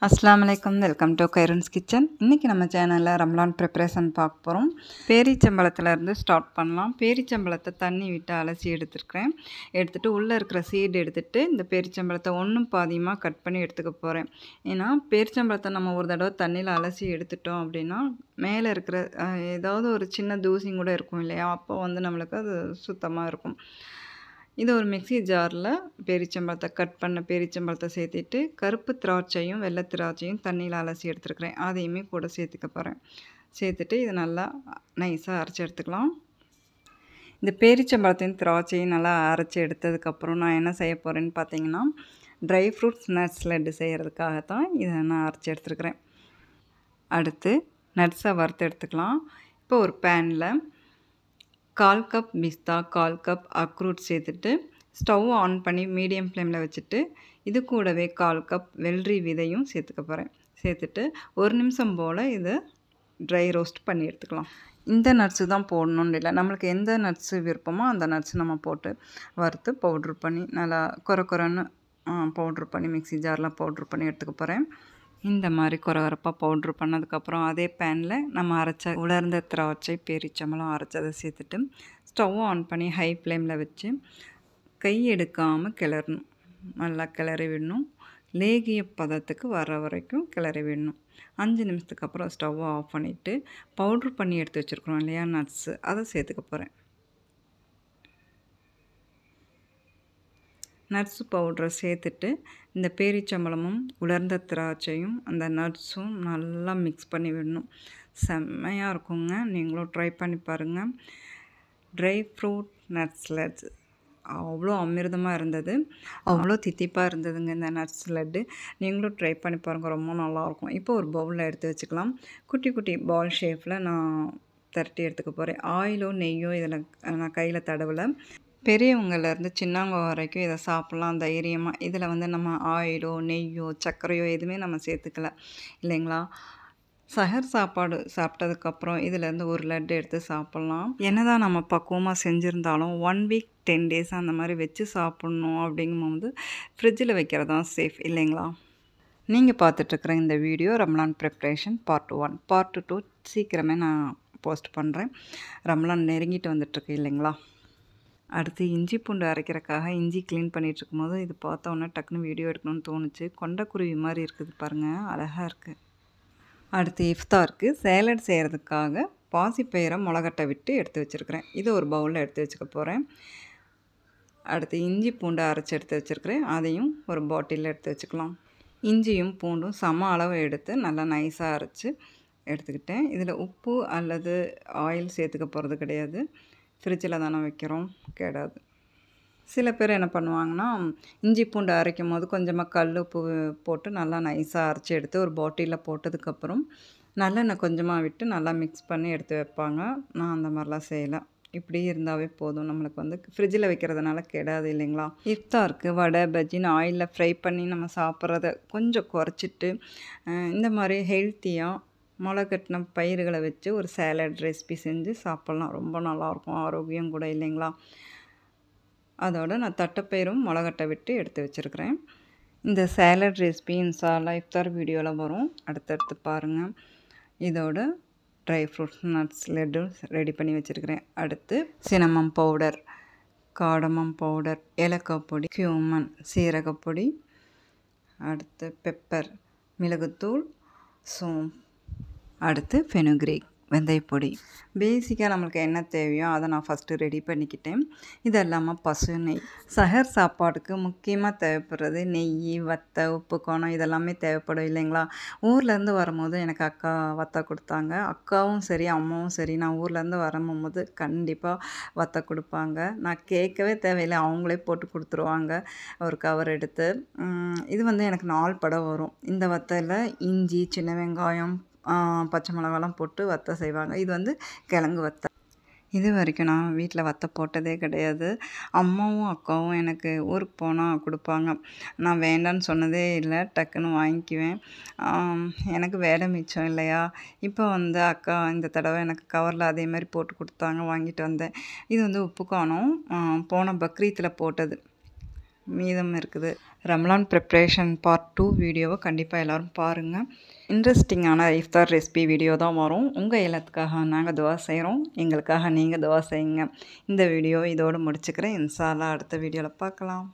அஸ்ஸலாமு அலைக்கும். Welcome to Khairun's kitchen. இன்றைக்கி நம்ம சேனலில் ரம்லான் ப்ரிப்ரேஷன் பார்க்க போகிறோம். பேரிச்சம்பழத்துலேருந்து ஸ்டார்ட் பண்ணலாம். பேரிச்சம்பழத்தை தண்ணி விட்டு அலசி எடுத்துகிட்டு உள்ளே இருக்கிற சீடு எடுத்துகிட்டு இந்த பேரிச்சம்பழத்தை ஒன்றும் பாதியமாக கட் பண்ணி எடுத்துக்க போகிறேன். ஏன்னா பேரிச்சம்பழத்தை நம்ம ஒரு தடவை தண்ணியில் அலசி எடுத்துட்டோம் அப்படின்னா மேலே இருக்கிற ஏதாவது ஒரு சின்ன தூசியும் கூட இருக்கும் இல்லையா, அப்போ நம்மளுக்கு அது சுத்தமாக இருக்கும். இது ஒரு மிக்ஸி ஜாரில் பேரிச்சம்பழத்தை கட் பண்ண பேரிச்சம்பழத்தை சேர்த்திட்டு கருப்பு திராட்சையும் வெள்ளை திராட்சையும் தண்ணியில் அலசி எடுத்துருக்கிறேன். அதையுமே கூட சேர்த்துக்க போகிறேன். சேர்த்துட்டு இதை நல்லா நைஸாக அரைச்சி எடுத்துக்கலாம். இந்த பேரிச்சம்பழத்தையும் திராட்சையும் நல்லா அரைச்சி எடுத்ததுக்கப்புறம் நான் என்ன செய்ய போகிறேன்னு பார்த்தீங்கன்னா, ட்ரை ஃப்ரூட்ஸ் நட்ஸ் லட்டு செய்கிறதுக்காகத்தான் இதை நான் அரைச்சி எடுத்துருக்கிறேன். அடுத்து நட்ஸை வறுத்து எடுத்துக்கலாம். இப்போ ஒரு பேனில் 1/4 கப் பிஸ்தா, 1/4 கப் அக்ரூட் சேர்த்துட்டு ஸ்டவ் ஆன் பண்ணி மீடியம் ஃப்ளேமில் வச்சுட்டு இது கூடவே 1/4 கப் வெள்ளரி விதையும் சேர்த்துக்க போகிறேன். சேர்த்துட்டு ஒரு நிமிஷம் போல் இதை ட்ரை ரோஸ்ட் பண்ணி எடுத்துக்கலாம். இந்த நட்ஸு தான் போடணுன்னு இல்லை, நம்மளுக்கு எந்த நட்ஸு விருப்பமோ அந்த நட்ஸ் நம்ம போட்டு வறுத்து பவுட்ரு பண்ணி நல்லா குறைன்னு பவுட்ரு பண்ணி மிக்ஸி ஜாரில் பவுட்ரு பண்ணி எடுத்துக்க போகிறேன். இந்த மாதிரி குறப்பாக பவுட்ரு பண்ணதுக்கப்புறம் அதே பேனில் நம்ம அரைச்ச உலர்ந்த திராட்சை பேரிச்சம்பழம் அரைச்சதை சேர்த்துட்டு ஸ்டவ் ஆன் பண்ணி ஹை ஃப்ளேமில் வச்சு கை எடுக்காமல் கிளறணும். நல்லா கிளறி விடணும். லேகிய பதத்துக்கு வர வரைக்கும் கிளறி விடணும். 5 நிமிஷத்துக்கு அப்புறம் ஸ்டவ்வை ஆஃப் பண்ணிவிட்டு பவுட்ரு பண்ணி எடுத்து வச்சுருக்குறோம் இல்லையா நட்ஸு, அதை சேர்த்துக்க போகிறேன். நட்ஸு பவுட்ரை சேர்த்துட்டு இந்த பேரிச்சம்பழமும் உலர்ந்த திராட்சையும் அந்த நட்ஸும் நல்லா மிக்ஸ் பண்ணி விடணும். செம்மையாக இருக்குங்க. நீங்களும் ட்ரை பண்ணி பாருங்கள். ட்ரை ஃப்ரூட் நட்ஸ் லட்ஸ் அவ்வளோ அமிர்தமாக இருந்தது, அவ்வளோ தித்திப்பாக இருந்ததுங்க இந்த நட்ஸ் லட்டு. நீங்களும் ட்ரை பண்ணி பாருங்கள், ரொம்ப நல்லாயிருக்கும். இப்போ ஒரு பவுலில் எடுத்து வச்சுக்கலாம். குட்டி குட்டி பால் ஷேப்பில் நான் திரட்டி எடுத்துக்க போகிறேன். ஆயிலோ நெய்யோ இதில் நான் கையில் தடவலை. பெரியவங்கலேருந்து சின்னவங்க வரைக்கும் இதை சாப்பிட்லாம் தைரியமாக. இதில் நம்ம ஆயிலோ நெய்யோ சர்க்கரையோ எதுவுமே நம்ம சேர்த்துக்கல இல்லைங்களா. சஹர் சாப்பாடு சாப்பிட்டதுக்கப்புறம் இதிலேருந்து ஒரு லட்டு எடுத்து சாப்பிட்லாம். என்ன தான் நம்ம பக்குவமாக செஞ்சுருந்தாலும் 1 வீக் 10 டேஸ் அந்த மாதிரி வச்சு சாப்பிட்ணும். அப்படிங்கும்போது ஃப்ரிட்ஜில் வைக்கிறது தான் சேஃப் இல்லைங்களா. நீங்கள் பார்த்துட்ருக்குற இந்த video Ramzan preparation part 1. Part 2 சீக்கிரமே நான் போஸ்ட் பண்ணுறேன். ரம்லான் நெருங்கிட்டு வந்துட்டுருக்கு இல்லைங்களா. அடுத்து இஞ்சி பூண்டு அரைக்கிறக்காக இஞ்சி க்ளீன் பண்ணிகிட்ருக்கும்போது இது பார்த்தோன்னே டக்குன்னு வீடியோ எடுக்கணும்னு தோணுச்சு. கொண்டக்குருவி மாதிரி இருக்குது பாருங்கள், அழகாக இருக்குது. அடுத்து இஃப்தாருக்கு சேலட் செய்கிறதுக்காக பாசிப்பயிரை முளைகட்டை விட்டு எடுத்து வச்சுருக்கிறேன். இது ஒரு பவுலில் எடுத்து வச்சுக்க போகிறேன். அடுத்து இஞ்சி பூண்டு அரைச்சி எடுத்து வச்சுருக்கிறேன். அதையும் ஒரு பாட்டிலில் எடுத்து வச்சுக்கலாம். இஞ்சியும் பூண்டும் சம அளவு எடுத்து நல்லா நைஸாக அரைச்சி எடுத்துக்கிட்டேன். இதில் உப்பு அல்லது ஆயில் சேர்த்துக்க போகிறது கிடையாது. ஃப்ரிட்ஜில் தானே வைக்கிறோம், கேடாது. சில பேர் என்ன பண்ணுவாங்கன்னா, இஞ்சி பூண்டு அரைக்கும் போது கொஞ்சமாக கல் உப்பு போட்டு நல்லா நைஸாக அரைச்சி எடுத்து ஒரு பாட்டிலில் போட்டதுக்கப்புறம் நல்லெண்ணெய் கொஞ்சமாக விட்டு நல்லா மிக்ஸ் பண்ணி எடுத்து வைப்பாங்க. நான் அந்த மாதிரிலாம் செய்யலை. இப்படி இருந்தாவே போதும். நம்மளுக்கு ஃப்ரிட்ஜில் வைக்கிறதுனால கெடாது இல்லைங்களா. இஃப்தாருக்கு வடை பஜ்ஜின்னு ஆயிலில் ஃப்ரை பண்ணி நம்ம சாப்பிட்றத கொஞ்சம் குறைச்சிட்டு இந்த மாதிரி ஹெல்த்தியாக முளைக்கட்டின பயிர்களை வச்சு ஒரு சேலட் ரெசிபி செஞ்சு சாப்பிட்லாம். ரொம்ப நல்லாயிருக்கும், ஆரோக்கியம் கூட இல்லைங்களா. அதோடு நான் தட்டைப்பயிரும் முளைகட்டை விட்டு எடுத்து வச்சுருக்கிறேன். இந்த சேலட் ரெசிபி இன்ஷால்லா இஃப்தார் வீடியோவில் வரும், அடுத்தடுத்து பாருங்கள். இதோட dry fruits nuts laddu ready பண்ணி வச்சுருக்கிறேன். அடுத்து சினமம் பவுடர், காடமம் பவுடர், ஏலக்காய் பொடி, கியூமன் சீரகப்பொடி, அடுத்து பெப்பர் மிளகுத்தூள், சோம்பு, அடுத்து ஃபெனுக்ரீக் வெந்தயப்பொடி. பேசிக்காக நம்மளுக்கு என்ன தேவையோ அதை நான் ஃபஸ்ட்டு ரெடி பண்ணிக்கிட்டேன். இது இல்லாமல் பசு நெய். சஹர் சாப்பாடுக்கு முக்கியமாக தேவைப்படுறது நெய், வத்தை, உப்பு கோணம் இதெல்லாமே தேவைப்படும் இல்லைங்களா. ஊர்லேருந்து வரும்போது எனக்கு அக்கா வத்தை கொடுத்தாங்க. அக்காவும் சரி அம்மாவும் சரி நான் ஊர்லேருந்து வரும்போது கண்டிப்பாக வத்தை கொடுப்பாங்க. நான் கேட்கவே தேவையில்லை, அவங்களே போட்டு கொடுத்துருவாங்க ஒரு கவர் எடுத்து. இது எனக்கு 4 படம் வரும். இந்த வத்தையில் இஞ்சி, சின்ன வெங்காயம், பச்சை மிளகாலாம் போட்டு வத்தை செய்வாங்க. இது கிழங்கு வத்தை. இது வரைக்கும் நான் வீட்டில் வத்தை போட்டதே கிடையாது. அம்மாவும் அக்காவும் எனக்கு ஊருக்கு போனால் கொடுப்பாங்க. நான் வேண்டான்னு சொன்னதே இல்லை, டக்குன்னு வாங்கிக்குவேன். எனக்கு வேலை மிச்சம் இல்லையா. இப்போ அக்கா இந்த தடவை எனக்கு கவரில் அதே மாதிரி போட்டு கொடுத்தாங்க, வாங்கிட்டு வந்தேன். இது உப்பு காணம் போன பக்ரீத்தில் போட்டது. மீதம் இருக்குது. ரமலான் ப்ரிப்ரேஷன் பார்ட் 2 வீடியோவை கண்டிப்பாக எல்லோரும் பாருங்கள். இன்ட்ரெஸ்டிங்கான இஃப்தார் ரெசிபி வீடியோ தான் வரும். உங்கள் எல்லாத்துக்காக நாங்கள் துவா செய்கிறோம். எங்களுக்காக நீங்கள் துவா செய்யுங்க. இந்த வீடியோ இதோடு முடிச்சுக்கிறேன். இன்ஷா அல்லாஹ் அடுத்த வீடியோவில் பார்க்கலாம்.